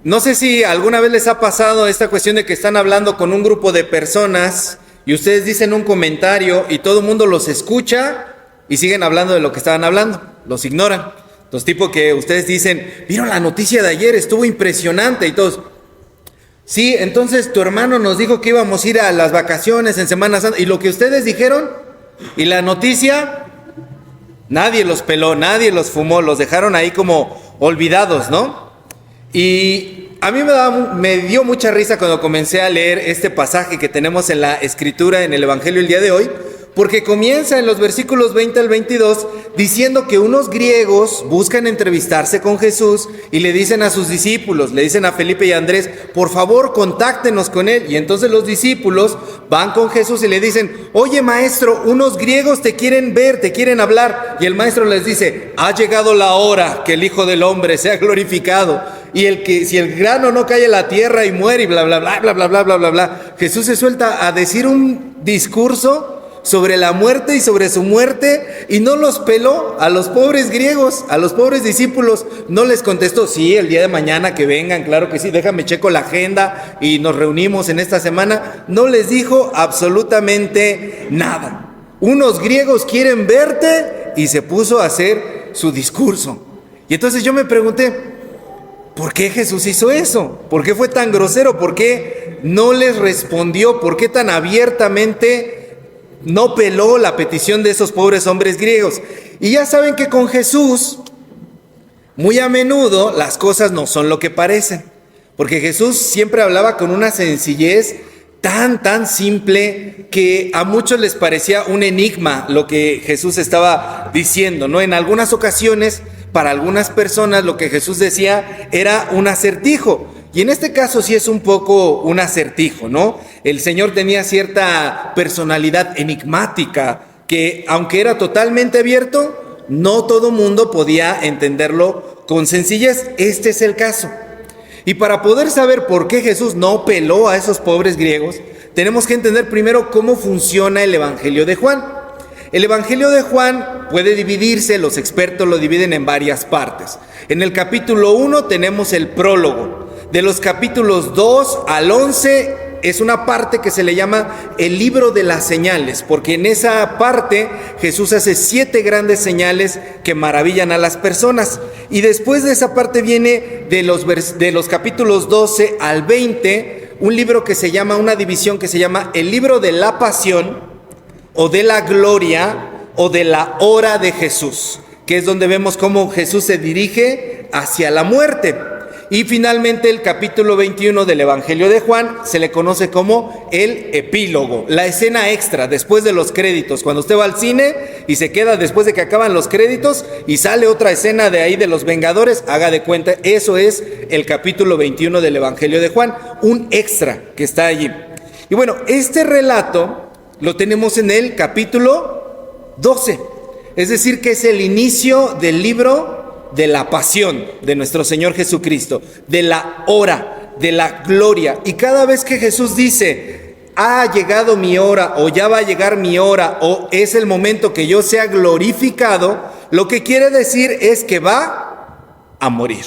No sé si alguna vez les ha pasado esta cuestión de que están hablando con un grupo de personas y ustedes dicen un comentario y todo el mundo los escucha y siguen hablando de lo que estaban hablando, los ignoran. Los tipos que ustedes dicen, ¿vieron la noticia de ayer? Estuvo impresionante y todos. Sí, entonces tu hermano nos dijo que íbamos a ir a las vacaciones en Semana Santa y lo que ustedes dijeron y la noticia, nadie los peló, nadie los fumó, los dejaron ahí como olvidados, ¿no? Y a mí me dio mucha risa cuando comencé a leer este pasaje que tenemos en la Escritura, en el Evangelio el día de hoy, porque comienza en los versículos 20 al 22 diciendo que unos griegos buscan entrevistarse con Jesús y le dicen a sus discípulos, le dicen a Felipe y a Andrés, por favor contáctenos con él. Y entonces los discípulos van con Jesús y le dicen, oye maestro, unos griegos te quieren ver, te quieren hablar. Y el maestro les dice, ha llegado la hora que el Hijo del Hombre sea glorificado. Y si el grano no cae en la tierra y muere y bla, bla, bla, bla, bla, bla, bla, bla, bla. Jesús se suelta a decir un discurso sobre la muerte y sobre su muerte, y no los peló a los pobres griegos, a los pobres discípulos, no les contestó, sí, el día de mañana que vengan, claro que sí, déjame checo la agenda y nos reunimos en esta semana, no les dijo absolutamente nada. Unos griegos quieren verte, y se puso a hacer su discurso. Y entonces yo me pregunté, ¿por qué Jesús hizo eso? ¿Por qué fue tan grosero? ¿Por qué no les respondió? ¿Por qué tan abiertamente no peló la petición de esos pobres hombres griegos? Y ya saben que con Jesús, muy a menudo, las cosas no son lo que parecen. Porque Jesús siempre hablaba con una sencillez tan simple que a muchos les parecía un enigma lo que Jesús estaba diciendo, ¿no? En algunas ocasiones, para algunas personas, lo que Jesús decía era un acertijo. Y en este caso sí es un poco un acertijo, ¿no? El Señor tenía cierta personalidad enigmática que, aunque era totalmente abierto, no todo mundo podía entenderlo con sencillez. Este es el caso. Y para poder saber por qué Jesús no peló a esos pobres griegos, tenemos que entender primero cómo funciona el Evangelio de Juan. El Evangelio de Juan puede dividirse, los expertos lo dividen en varias partes. En el capítulo 1 tenemos el prólogo. De los capítulos 2 al 11 es una parte que se le llama el libro de las señales, porque en esa parte Jesús hace 7 grandes señales que maravillan a las personas. Y después de esa parte viene de los capítulos 12 al 20, un libro que se llama, una división que se llama el libro de la pasión, o de la gloria, o de la hora de Jesús, que es donde vemos cómo Jesús se dirige hacia la muerte. Y finalmente el capítulo 21 del Evangelio de Juan se le conoce como el epílogo, la escena extra después de los créditos. Cuando usted va al cine y se queda después de que acaban los créditos y sale otra escena de ahí de los Vengadores, haga de cuenta, eso es el capítulo 21 del Evangelio de Juan, un extra que está allí. Y bueno, este relato lo tenemos en el capítulo 12, es decir que es el inicio del libro de la pasión de nuestro Señor Jesucristo, de la hora, de la gloria. Y cada vez que Jesús dice, ha llegado mi hora, o ya va a llegar mi hora, o es el momento que yo sea glorificado, lo que quiere decir es que va a morir.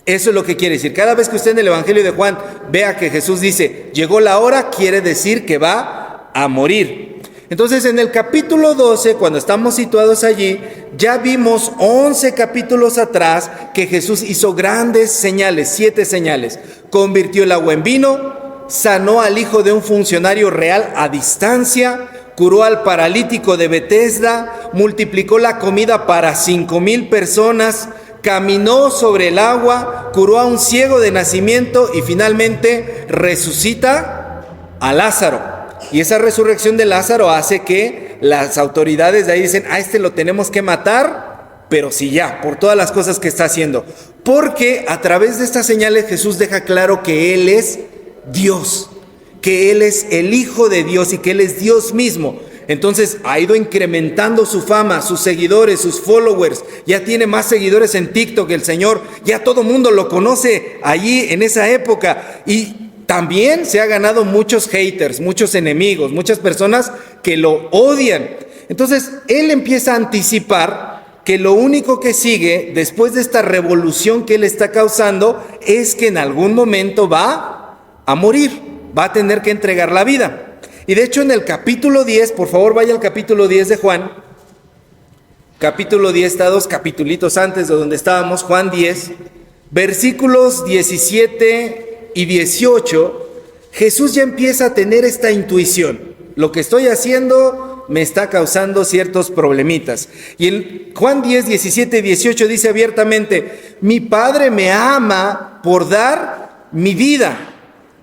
Eso es lo que quiere decir. Cada vez que usted en el Evangelio de Juan vea que Jesús dice, llegó la hora, quiere decir que va a morir. Entonces en el capítulo 12, cuando estamos situados allí, ya vimos 11 capítulos atrás que Jesús hizo grandes señales, 7 señales. Convirtió el agua en vino, sanó al hijo de un funcionario real a distancia, curó al paralítico de Betesda, multiplicó la comida para 5,000 personas, caminó sobre el agua, curó a un ciego de nacimiento y finalmente resucita a Lázaro. Y esa resurrección de Lázaro hace que las autoridades de ahí dicen, a este lo tenemos que matar, pero sí ya, por todas las cosas que está haciendo. Porque a través de estas señales Jesús deja claro que Él es Dios, que Él es el Hijo de Dios y que Él es Dios mismo. Entonces ha ido incrementando su fama, sus seguidores, sus followers. Ya tiene más seguidores en TikTok el Señor. Ya todo mundo lo conoce allí en esa época. Y también se ha ganado muchos haters, muchos enemigos, muchas personas que lo odian. Entonces, Él empieza a anticipar que lo único que sigue después de esta revolución que él está causando es que en algún momento va a morir, va a tener que entregar la vida. Y de hecho en el capítulo 10, por favor vaya al capítulo 10 de Juan, capítulo 10, está 2 capitulitos antes de donde estábamos, Juan 10, versículos 17 y 18, Jesús ya empieza a tener esta intuición. Lo que estoy haciendo me está causando ciertos problemitas. Y en Juan 10, 17 y 18 dice abiertamente, mi Padre me ama por dar mi vida.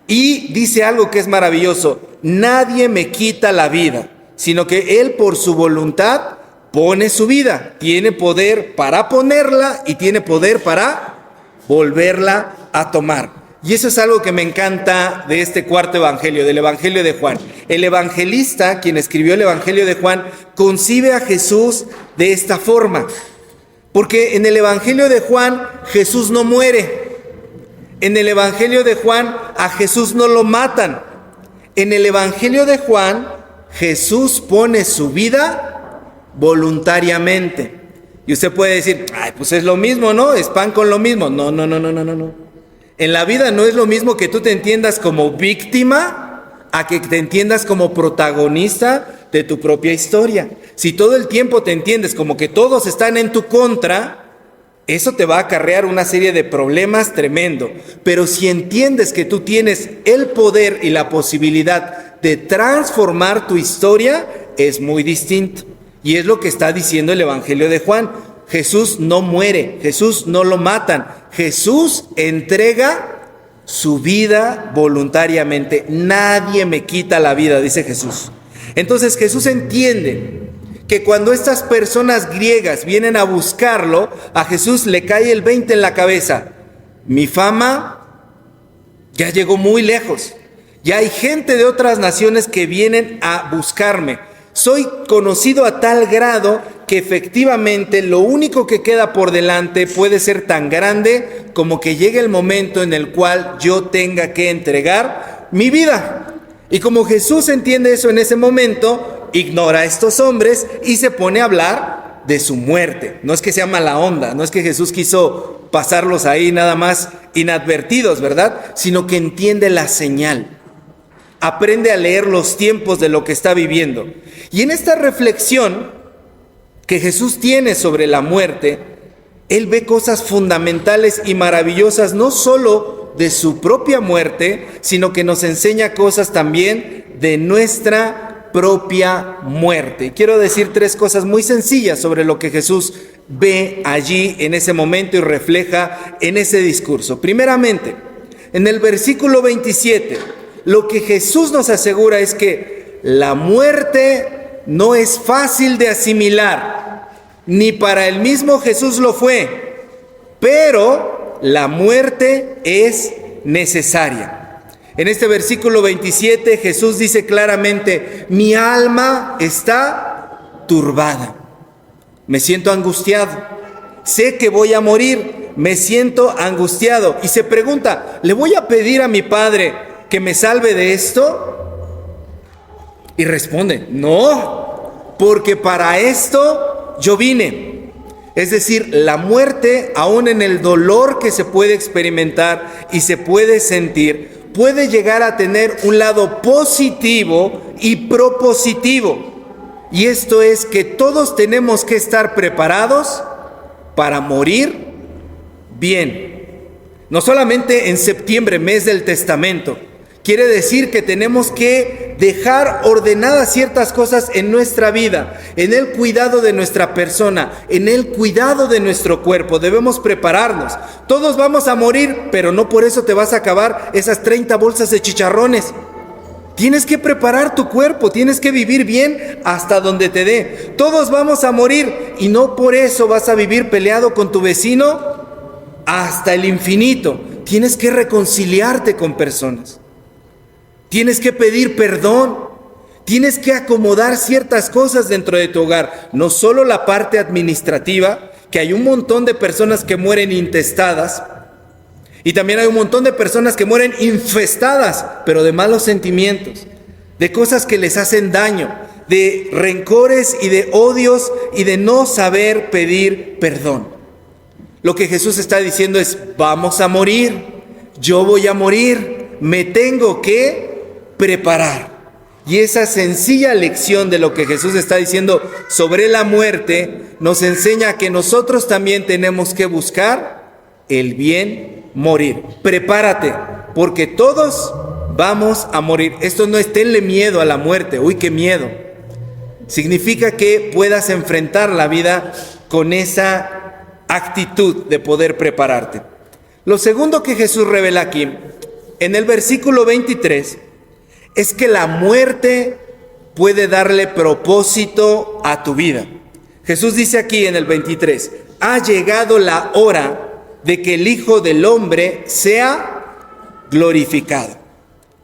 Y dice algo que es maravilloso, nadie me quita la vida, sino que Él por su voluntad pone su vida. Tiene poder para ponerla y tiene poder para volverla a tomar. Y eso es algo que me encanta de este cuarto evangelio, del evangelio de Juan. El evangelista, quien escribió el evangelio de Juan, concibe a Jesús de esta forma. Porque en el evangelio de Juan, Jesús no muere. En el evangelio de Juan, a Jesús no lo matan. En el evangelio de Juan, Jesús pone su vida voluntariamente. Y usted puede decir, ay, pues es lo mismo, ¿no? Es pan con lo mismo. No. En la vida no es lo mismo que tú te entiendas como víctima a que te entiendas como protagonista de tu propia historia. Si todo el tiempo te entiendes como que todos están en tu contra, eso te va a acarrear una serie de problemas tremendo. Pero si entiendes que tú tienes el poder y la posibilidad de transformar tu historia, es muy distinto. Y es lo que está diciendo el evangelio de Juan. Jesús no muere, Jesús no lo matan, Jesús entrega su vida voluntariamente. Nadie me quita la vida, dice Jesús. Entonces Jesús entiende que cuando estas personas griegas vienen a buscarlo, a Jesús le cae el 20 en la cabeza. Mi fama ya llegó muy lejos, ya hay gente de otras naciones que vienen a buscarme. Soy conocido a tal grado que efectivamente lo único que queda por delante puede ser tan grande como que llegue el momento en el cual yo tenga que entregar mi vida. Y como Jesús entiende eso en ese momento, ignora a estos hombres y se pone a hablar de su muerte. No es que sea mala onda, no es que Jesús quiso pasarlos ahí nada más inadvertidos, ¿verdad? Sino que entiende la señal. Aprende a leer los tiempos de lo que está viviendo. Y en esta reflexión que Jesús tiene sobre la muerte, Él ve cosas fundamentales y maravillosas, no solo de su propia muerte, sino que nos enseña cosas también de nuestra propia muerte. Y quiero decir 3 cosas muy sencillas sobre lo que Jesús ve allí en ese momento y refleja en ese discurso. Primeramente, en el versículo 27, lo que Jesús nos asegura es que la muerte no es fácil de asimilar, ni para el mismo Jesús lo fue, pero la muerte es necesaria. En este versículo 27 Jesús dice claramente, mi alma está turbada, me siento angustiado, sé que voy a morir, me siento angustiado. Y se pregunta, ¿le voy a pedir a mi Padre que me salve de esto? Y responde, no, porque para esto yo vine. Es decir, la muerte, aún en el dolor que se puede experimentar y se puede sentir, puede llegar a tener un lado positivo y propositivo. Y esto es que todos tenemos que estar preparados para morir bien. No solamente en septiembre, mes del testamento. Quiere decir que tenemos que dejar ordenadas ciertas cosas en nuestra vida, en el cuidado de nuestra persona, en el cuidado de nuestro cuerpo. Debemos prepararnos. Todos vamos a morir, pero no por eso te vas a acabar esas 30 bolsas de chicharrones. Tienes que preparar tu cuerpo, tienes que vivir bien hasta donde te dé. Todos vamos a morir y no por eso vas a vivir peleado con tu vecino hasta el infinito. Tienes que reconciliarte con personas. Tienes que pedir perdón, tienes que acomodar ciertas cosas dentro de tu hogar, no solo la parte administrativa, que hay un montón de personas que mueren intestadas, y también hay un montón de personas que mueren infestadas, pero de malos sentimientos, de cosas que les hacen daño, de rencores y de odios y de no saber pedir perdón. Lo que Jesús está diciendo es, vamos a morir, yo voy a morir, me tengo que preparar. Y esa sencilla lección de lo que Jesús está diciendo sobre la muerte nos enseña que nosotros también tenemos que buscar el bien morir. Prepárate, porque todos vamos a morir. Esto no es tenle miedo a la muerte, uy, qué miedo. Significa que puedas enfrentar la vida con esa actitud de poder prepararte. Lo segundo que Jesús revela aquí, en el versículo 23, es que la muerte puede darle propósito a tu vida. Jesús dice aquí en el 23, ha llegado la hora de que el Hijo del Hombre sea glorificado.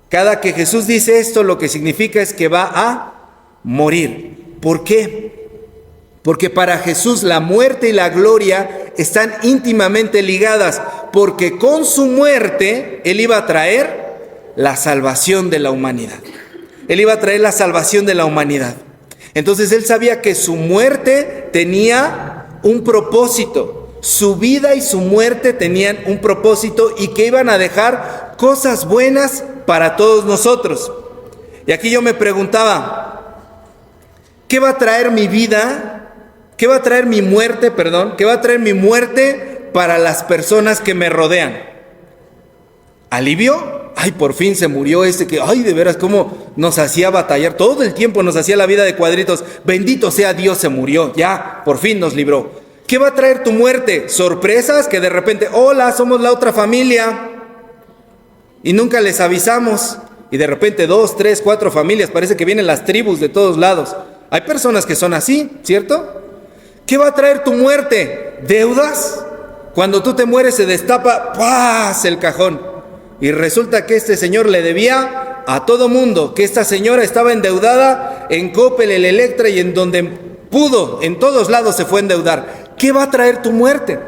Cada que Jesús dice esto, lo que significa es que va a morir. ¿Por qué? Porque para Jesús la muerte y la gloria están íntimamente ligadas, porque con su muerte Él iba a traer la salvación de la humanidad. Él iba a traer la salvación de la humanidad. Entonces Él sabía que su muerte tenía un propósito. Su vida y su muerte tenían un propósito y que iban a dejar cosas buenas para todos nosotros. Y aquí yo me preguntaba, ¿qué va a traer mi vida? ¿Qué va a traer mi muerte, perdón? ¿Qué va a traer mi muerte para las personas que me rodean? ¿Alivio? Ay, por fin se murió este que, ay, de veras, cómo nos hacía batallar. Todo el tiempo nos hacía la vida de cuadritos. Bendito sea Dios, se murió. Ya, por fin nos libró. ¿Qué va a traer tu muerte? ¿Sorpresas? Que de repente, hola, somos la otra familia. Y nunca les avisamos. Y de repente 2, 3, 4 familias. Parece que vienen las tribus de todos lados. Hay personas que son así, ¿cierto? ¿Qué va a traer tu muerte? ¿Deudas? Cuando tú te mueres se destapa, ¡paz!, el cajón. Y resulta que este señor le debía a todo mundo, que esta señora estaba endeudada en Coppel, el Electra y en donde pudo, en todos lados se fue a endeudar. ¿Qué va a traer tu muerte?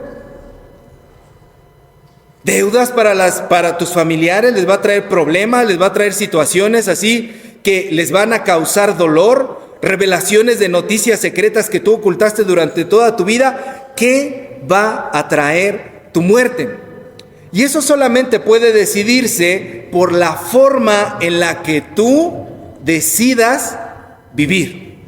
¿Deudas para tus familiares? ¿Les va a traer problemas? ¿Les va a traer situaciones así que les van a causar dolor? ¿Revelaciones de noticias secretas que tú ocultaste durante toda tu vida? ¿Qué va a traer tu muerte? Y eso solamente puede decidirse por la forma en la que tú decidas vivir.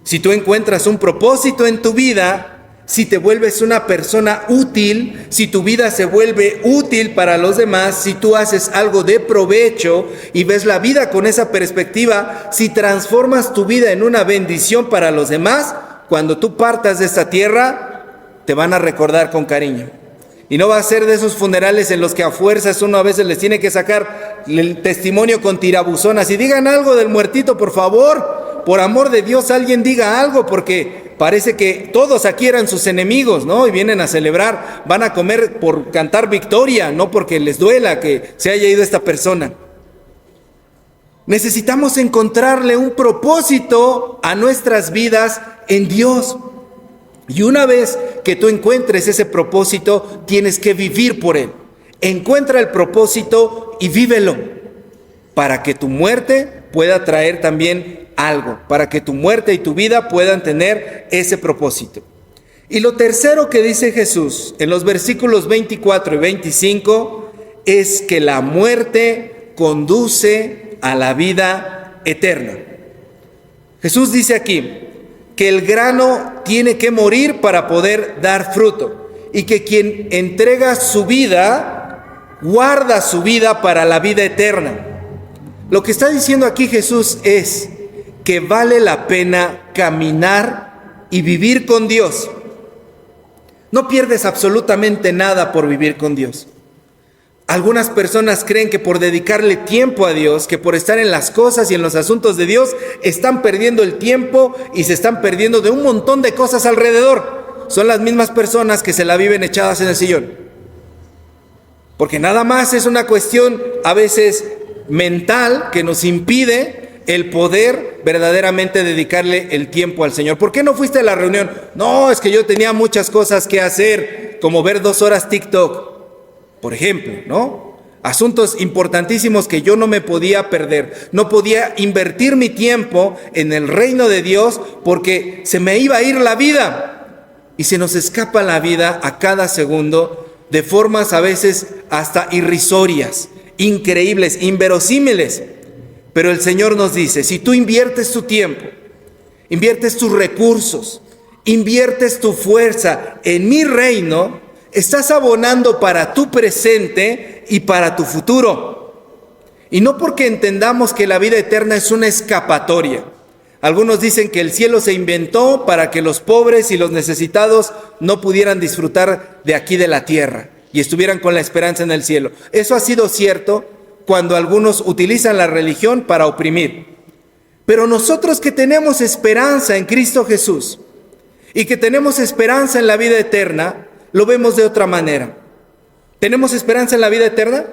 Si tú encuentras un propósito en tu vida, si te vuelves una persona útil, si tu vida se vuelve útil para los demás, si tú haces algo de provecho y ves la vida con esa perspectiva, si transformas tu vida en una bendición para los demás, cuando tú partas de esta tierra, te van a recordar con cariño. Y no va a ser de esos funerales en los que a fuerzas uno a veces les tiene que sacar el testimonio con tirabuzonas y digan algo del muertito, por favor, por amor de Dios, alguien diga algo, porque parece que todos aquí eran sus enemigos, ¿no? Y vienen a celebrar, van a comer por cantar victoria, no porque les duela que se haya ido esta persona. Necesitamos encontrarle un propósito a nuestras vidas en Dios. Y una vez que tú encuentres ese propósito, tienes que vivir por él. Encuentra el propósito y vívelo, para que tu muerte pueda traer también algo, para que tu muerte y tu vida puedan tener ese propósito. Y lo tercero que dice Jesús en los versículos 24 y 25 es que la muerte conduce a la vida eterna. Jesús dice aquí que el grano tiene que morir para poder dar fruto, y que quien entrega su vida, guarda su vida para la vida eterna. Lo que está diciendo aquí Jesús es que vale la pena caminar y vivir con Dios. No pierdes absolutamente nada por vivir con Dios. Algunas personas creen que por dedicarle tiempo a Dios, que por estar en las cosas y en los asuntos de Dios, están perdiendo el tiempo y se están perdiendo de un montón de cosas alrededor. Son las mismas personas que se la viven echadas en el sillón. Porque nada más es una cuestión a veces mental que nos impide el poder verdaderamente dedicarle el tiempo al Señor. ¿Por qué no fuiste a la reunión? No, es que yo tenía muchas cosas que hacer, como ver 2 horas TikTok. Por ejemplo, ¿no? Asuntos importantísimos que yo no me podía perder. No podía invertir mi tiempo en el reino de Dios porque se me iba a ir la vida. Y se nos escapa la vida a cada segundo de formas a veces hasta irrisorias, increíbles, inverosímiles. Pero el Señor nos dice, si tú inviertes tu tiempo, inviertes tus recursos, inviertes tu fuerza en mi reino, estás abonando para tu presente y para tu futuro. Y no porque entendamos que la vida eterna es una escapatoria. Algunos dicen que el cielo se inventó para que los pobres y los necesitados no pudieran disfrutar de aquí de la tierra y estuvieran con la esperanza en el cielo. Eso ha sido cierto cuando algunos utilizan la religión para oprimir. Pero nosotros que tenemos esperanza en Cristo Jesús y que tenemos esperanza en la vida eterna, lo vemos de otra manera. ¿Tenemos esperanza en la vida eterna?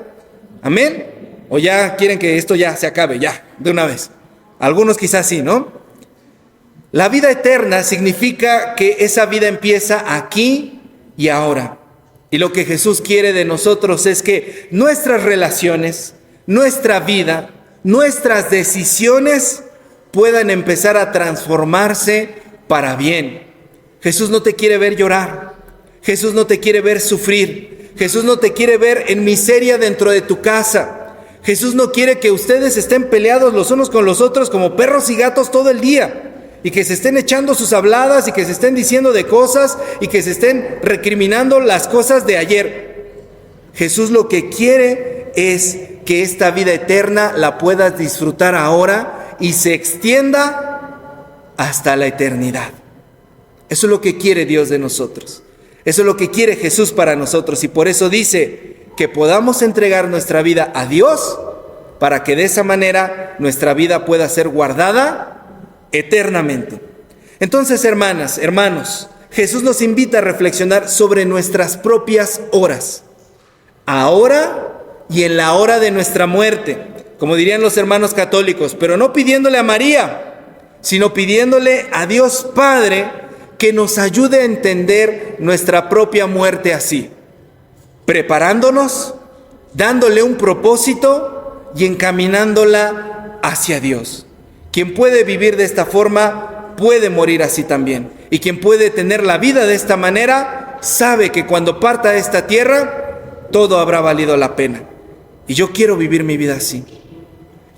¿Amén? ¿O ya quieren que esto ya se acabe, ya, de una vez? Algunos quizás sí, ¿no? La vida eterna significa que esa vida empieza aquí y ahora. Y lo que Jesús quiere de nosotros es que nuestras relaciones, nuestra vida, nuestras decisiones puedan empezar a transformarse para bien. Jesús no te quiere ver llorar. Jesús no te quiere ver sufrir. Jesús no te quiere ver en miseria dentro de tu casa. Jesús no quiere que ustedes estén peleados los unos con los otros como perros y gatos todo el día. Y que se estén echando sus habladas y que se estén diciendo de cosas y que se estén recriminando las cosas de ayer. Jesús lo que quiere es que esta vida eterna la puedas disfrutar ahora y se extienda hasta la eternidad. Eso es lo que quiere Dios de nosotros. Eso es lo que quiere Jesús para nosotros. Y por eso dice que podamos entregar nuestra vida a Dios para que de esa manera nuestra vida pueda ser guardada eternamente. Entonces, hermanas, hermanos, Jesús nos invita a reflexionar sobre nuestras propias horas, ahora y en la hora de nuestra muerte, como dirían los hermanos católicos, pero no pidiéndole a María, sino pidiéndole a Dios Padre que nos ayude a entender nuestra propia muerte así, preparándonos, dándole un propósito y encaminándola hacia Dios. Quien puede vivir de esta forma puede morir así también. Y quien puede tener la vida de esta manera sabe que cuando parta de esta tierra todo habrá valido la pena. Y yo quiero vivir mi vida así.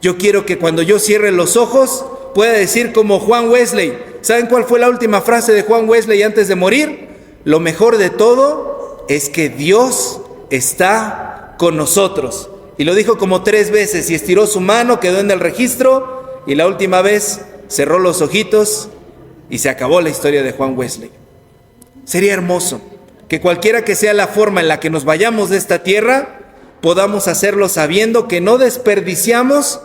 Yo quiero que cuando yo cierre los ojos pueda decir como Juan Wesley. ¿Saben cuál fue la última frase de Juan Wesley antes de morir? Lo mejor de todo es que Dios está con nosotros. Y lo dijo como 3 veces y estiró su mano, quedó en el registro. Y la última vez cerró los ojitos y se acabó la historia de Juan Wesley. Sería hermoso que cualquiera que sea la forma en la que nos vayamos de esta tierra, podamos hacerlo sabiendo que no desperdiciamos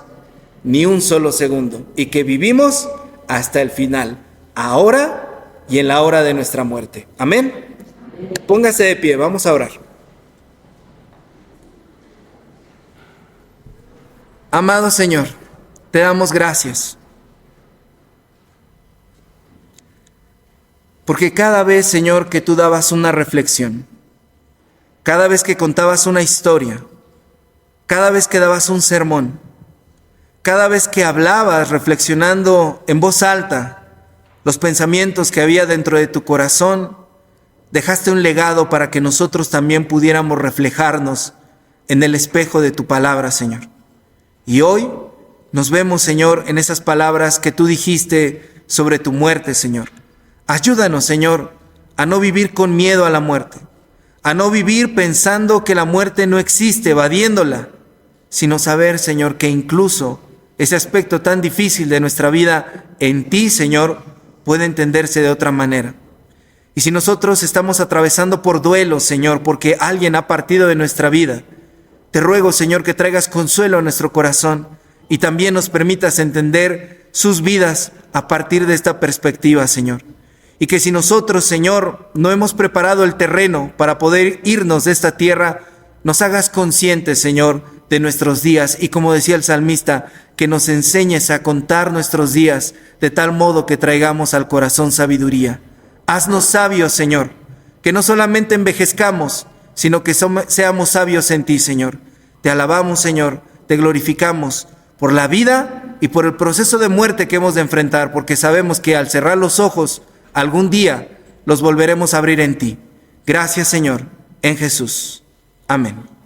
ni un solo segundo y que vivimos hasta el final, ahora y en la hora de nuestra muerte. Amén. Póngase de pie, vamos a orar. Amado Señor, te damos gracias, porque cada vez, Señor, que tú dabas una reflexión, cada vez que contabas una historia, cada vez que dabas un sermón, cada vez que hablabas reflexionando en voz alta los pensamientos que había dentro de tu corazón, dejaste un legado para que nosotros también pudiéramos reflejarnos en el espejo de tu palabra, Señor. Y hoy nos vemos, Señor, en esas palabras que tú dijiste sobre tu muerte, Señor. Ayúdanos, Señor, a no vivir con miedo a la muerte, a no vivir pensando que la muerte no existe, evadiéndola, sino saber, Señor, que incluso ese aspecto tan difícil de nuestra vida en ti, Señor, puede entenderse de otra manera. Y si nosotros estamos atravesando por duelo, Señor, porque alguien ha partido de nuestra vida, te ruego, Señor, que traigas consuelo a nuestro corazón y también nos permitas entender sus vidas a partir de esta perspectiva, Señor. Y que si nosotros, Señor, no hemos preparado el terreno para poder irnos de esta tierra, nos hagas conscientes, Señor, de nuestros días. Y como decía el salmista, que nos enseñes a contar nuestros días de tal modo que traigamos al corazón sabiduría. Haznos sabios, Señor, que no solamente envejezcamos, sino que seamos sabios en ti, Señor. Te alabamos, Señor, te glorificamos por la vida y por el proceso de muerte que hemos de enfrentar, porque sabemos que al cerrar los ojos, algún día los volveremos a abrir en ti. Gracias, Señor, en Jesús. Amén.